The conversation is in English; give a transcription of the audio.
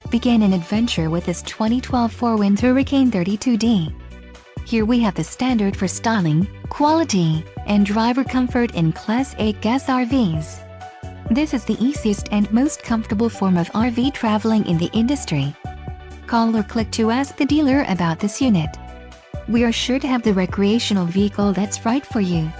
Begin an adventure with this 2012 4-Wind Hurricane 32D. Here we have the standard for styling, quality, and driver comfort in Class 8 gas RVs. This is the easiest and most comfortable form of RV traveling in the industry. Call or click to ask the dealer about this unit. We are sure to have the recreational vehicle that's right for you.